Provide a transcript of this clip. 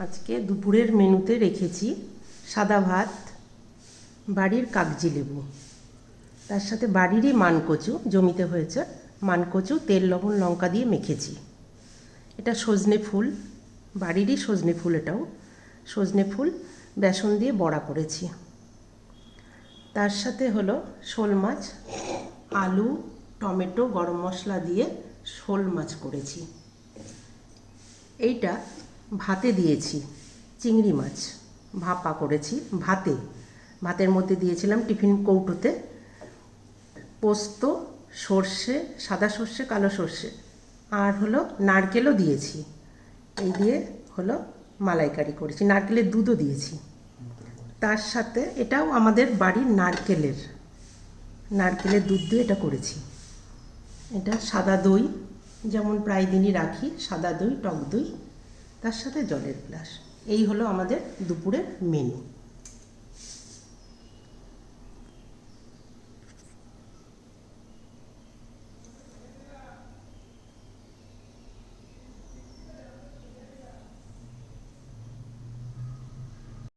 আজকে দুপুরের মেনুতে রেখেছি সাদা ভাত, বাড়ির কাগজি লেবু, তার সাথে বাড়িরই মানকচু জমিতে হয়েছে মানকচু তেল লবণ লঙ্কা দিয়ে মেখেছি। এটা সজনে ফুল, বাড়িরই সজনে ফুল, এটাও সজনে ফুল বেসন দিয়ে বড়া করেছি। তার সাথে হলো শোল মাছ, আলু টমেটো গরম মশলা দিয়ে শোল মাছ করেছি। এইটা ভাতে দিয়েছি, চিংড়ি মাছ ভাপা করেছি ভাতের মধ্যে দিয়েছিলাম টিফিন কৌটোতে। পোস্ত, সর্ষে, সাদা সর্ষে, কালো সর্ষে আর হলো নারকেলও দিয়েছি। এই দিয়ে হলো মালাইকারি করেছি, নারকেলের দুধও দিয়েছি। তার সাথে এটাও আমাদের বাড়ির নারকেলের দুধ দিয়ে এটা করেছি। এটা সাদা দই, যেমন প্রায় দিনই রাখি, সাদা দই, টক দই, তার সাথে জলের গ্লাস। এই হলো আমাদের দুপুরের মেনু।